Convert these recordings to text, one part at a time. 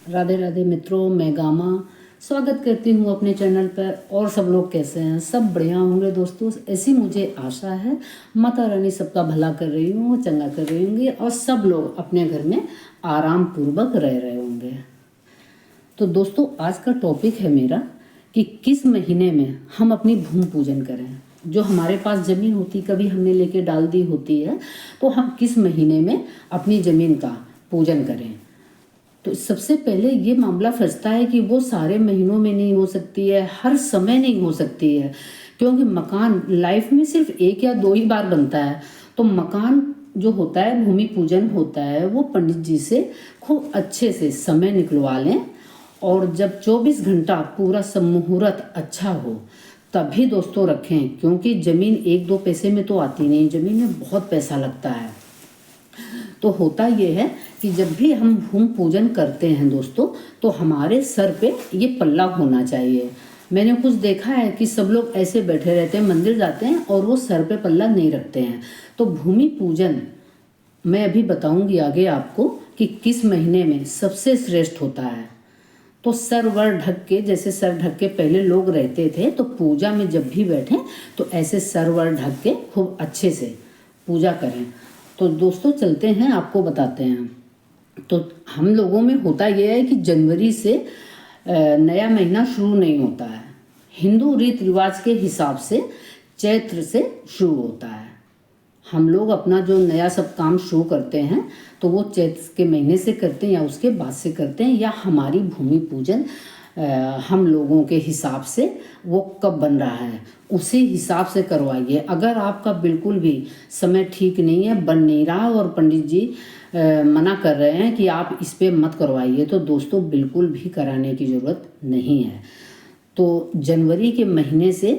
राधे राधे मित्रों, मैं गामा स्वागत करती हूँ अपने चैनल पर। और सब लोग कैसे हैं? सब बढ़िया होंगे दोस्तों, ऐसी मुझे आशा है। माता रानी सबका भला कर रही हूँ, चंगा कर रही होंगी और सब लोग अपने घर में आराम पूर्वक रह रहे होंगे। तो दोस्तों, आज का टॉपिक है मेरा कि किस महीने में हम अपनी भूमि पूजन करें। जो हमारे पास ज़मीन होती, कभी हमने लेके डाल दी होती है, तो हम किस महीने में अपनी ज़मीन का पूजन करें। तो सबसे पहले ये मामला फंसता है कि वो सारे महीनों में नहीं हो सकती है, हर समय नहीं हो सकती है, क्योंकि मकान लाइफ में सिर्फ एक या दो ही बार बनता है। तो मकान जो होता है, भूमि पूजन होता है, वो पंडित जी से खूब अच्छे से समय निकलवा लें। और जब 24 घंटा पूरा मुहूर्त अच्छा हो तभी दोस्तों रखें, क्योंकि ज़मीन एक दो पैसे में तो आती नहीं, ज़मीन में बहुत पैसा लगता है। तो होता ये है कि जब भी हम भूमि पूजन करते हैं दोस्तों, तो हमारे सर पे ये पल्ला होना चाहिए। मैंने कुछ देखा है कि सब लोग ऐसे बैठे रहते हैं, मंदिर जाते हैं और वो सर पे पल्ला नहीं रखते हैं। तो भूमि पूजन मैं अभी बताऊंगी आगे आपको कि किस महीने में सबसे श्रेष्ठ होता है। तो सर वर ढक के, जैसे सर ढक के पहले लोग रहते थे, तो पूजा में जब भी बैठें तो ऐसे सर वर ढक के खूब अच्छे से पूजा करें। तो दोस्तों चलते हैं, आपको बताते हैं। तो हम लोगों में होता यह है कि जनवरी से नया महीना शुरू नहीं होता है। हिंदू रीति रिवाज के हिसाब से चैत्र से शुरू होता है। हम लोग अपना जो नया सब काम शुरू करते हैं तो वो चैत्र के महीने से करते हैं या उसके बाद से करते हैं, या हमारी भूमि पूजन हम लोगों के हिसाब से वो कब बन रहा है उसी हिसाब से करवाइए। अगर आपका बिल्कुल भी समय ठीक नहीं है, बन नहीं रहा और पंडित जी मना कर रहे हैं कि आप इस पे मत करवाइए, तो दोस्तों बिल्कुल भी कराने की ज़रूरत नहीं है। तो जनवरी के महीने से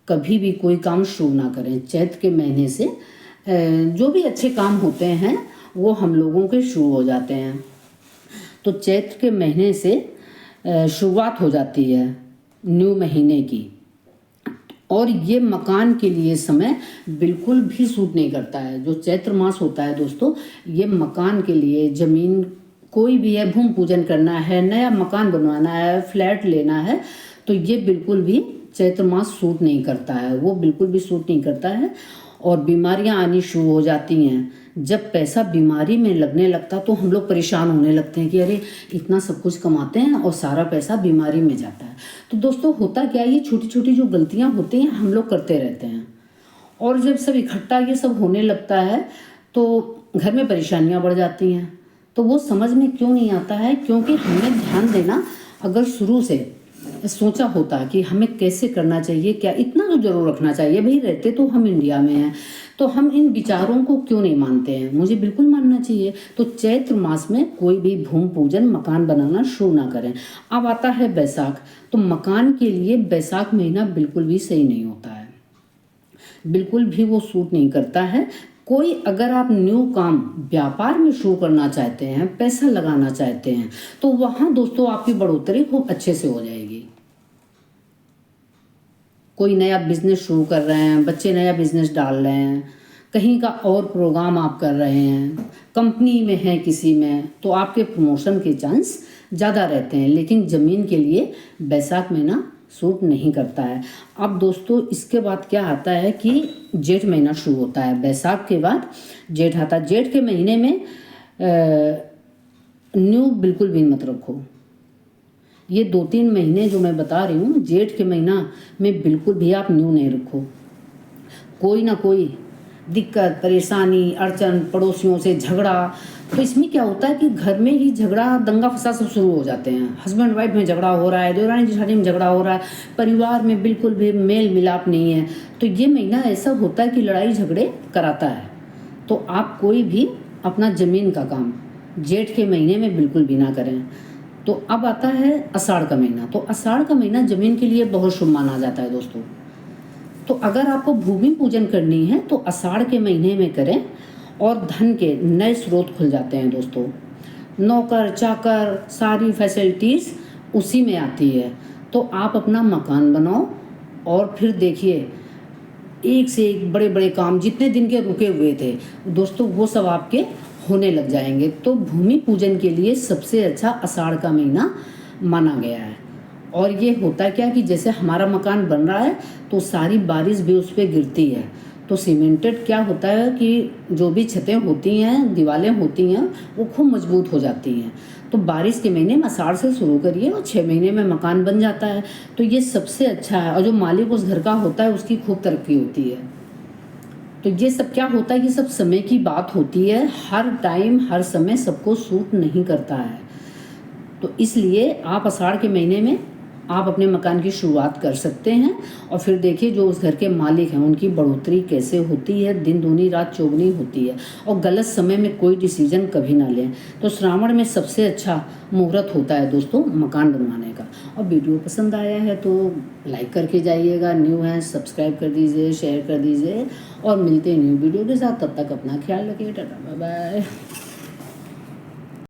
कभी भी कोई काम शुरू ना करें। चैत्र के महीने से जो भी अच्छे काम होते हैं वो हम लोगों के शुरू हो जाते हैं। तो चैत्र के महीने से शुरुआत हो जाती है न्यू महीने की। और ये मकान के लिए समय बिल्कुल भी सूट नहीं करता है। जो चैत्र मास होता है दोस्तों, ये मकान के लिए, ज़मीन कोई भी है, भूमि पूजन करना है, नया मकान बनवाना है, फ्लैट लेना है, तो ये बिल्कुल भी चैत्र मास सूट नहीं करता है, वो बिल्कुल भी सूट नहीं करता है। और बीमारियां आनी शुरू हो जाती हैं। जब पैसा बीमारी में लगने लगता तो हम लोग परेशान होने लगते हैं कि अरे इतना सब कुछ कमाते हैं और सारा पैसा बीमारी में जाता है। तो दोस्तों होता क्या है, ये छोटी छोटी जो गलतियां होती हैं हम लोग करते रहते हैं, और जब सब इकट्ठा ये सब होने लगता है तो घर में परेशानियां बढ़ जाती हैं। तो वो समझ में क्यों नहीं आता है, क्योंकि हमने ध्यान देना अगर शुरू से सोचा होता कि हमें कैसे करना चाहिए, क्या इतना तो जरूर रखना चाहिए। भाई रहते तो हम इंडिया में हैं, तो हम इन विचारों को क्यों नहीं मानते हैं? मुझे बिल्कुल मानना चाहिए। तो चैत्र मास में कोई भी भूमि पूजन, मकान बनाना शुरू ना करें। अब आता है बैसाख, तो मकान के लिए बैसाख महीना बिल्कुल भी सही नहीं होता है, बिल्कुल भी वो सूट नहीं करता है। कोई अगर आप न्यू काम व्यापार में शुरू करना चाहते हैं, पैसा लगाना चाहते हैं, तो वहाँ दोस्तों आपकी बढ़ोतरी खूब अच्छे से हो जाएगी। कोई नया बिजनेस शुरू कर रहे हैं, बच्चे नया बिजनेस डाल रहे हैं, कहीं का और प्रोग्राम आप कर रहे हैं, कंपनी में हैं किसी में, तो आपके प्रमोशन के चांस ज़्यादा रहते हैं। लेकिन ज़मीन के लिए बैसाख महीना सूट नहीं करता है। अब दोस्तों इसके बाद क्या आता है कि जेठ महीना शुरू होता है। बैसाख के बाद जेठ आता है। जेठ के महीने में न्यू बिल्कुल भी मत रखो। ये 2-3 महीने जो मैं बता रही हूँ, जेठ के महीना में बिल्कुल भी आप न्यू नहीं रखो। कोई ना कोई दिक्कत, परेशानी, अड़चन, पड़ोसियों से झगड़ा, तो इसमें क्या होता है कि घर में ही झगड़ा, दंगा फसाद सब शुरू हो जाते हैं। हस्बैंड वाइफ में झगड़ा हो रहा है, देवरानी जेठानी में झगड़ा हो रहा है, परिवार में बिल्कुल भी मेल मिलाप नहीं है। तो ये महीना ऐसा होता है कि लड़ाई झगड़े कराता है। तो आप कोई भी अपना ज़मीन का काम जेठ के महीने में बिल्कुल भी ना करें। तो अब आता है आषाढ़ का महीना। तो आषाढ़ का महीना ज़मीन के लिए बहुत शुभ माना जाता है दोस्तों। तो अगर आपको भूमि पूजन करनी है तो आषाढ़ के महीने में करें, और धन के नए स्रोत खुल जाते हैं दोस्तों। नौकर चाकर सारी फैसिलिटीज़ उसी में आती है। तो आप अपना मकान बनाओ और फिर देखिए एक से एक बड़े बड़े काम जितने दिन के रुके हुए थे दोस्तों, वो सब आपके होने लग जाएंगे। तो भूमि पूजन के लिए सबसे अच्छा आषाढ़ का महीना माना गया है। और ये होता क्या कि जैसे हमारा मकान बन रहा है तो सारी बारिश भी उस पर गिरती है, तो सीमेंटेड क्या होता है कि जो भी छतें होती हैं, दीवारें होती हैं, वो खूब मजबूत हो जाती हैं। तो बारिश के महीने में आषाढ़ से शुरू करिए और 6 महीने में मकान बन जाता है। तो ये सबसे अच्छा है। और जो मालिक उस घर का होता है उसकी खूब तरक्की होती है। तो ये सब क्या होता है कि सब समय की बात होती है, हर टाइम हर समय सबको सूट नहीं करता है। तो इसलिए आप आषाढ़ के महीने में आप अपने मकान की शुरुआत कर सकते हैं। और फिर देखिए जो उस घर के मालिक हैं उनकी बढ़ोतरी कैसे होती है, दिन दूनी रात चौगुनी होती है। और गलत समय में कोई डिसीजन कभी ना लें। तो श्रावण में सबसे अच्छा मुहूर्त होता है दोस्तों मकान बनवाने का। और वीडियो पसंद आया है तो लाइक करके जाइएगा, न्यू है सब्सक्राइब कर दीजिए, शेयर कर दीजिए। और मिलते हैं न्यू वीडियो के साथ, तब तक अपना ख्याल रखिए। Tata bye bye.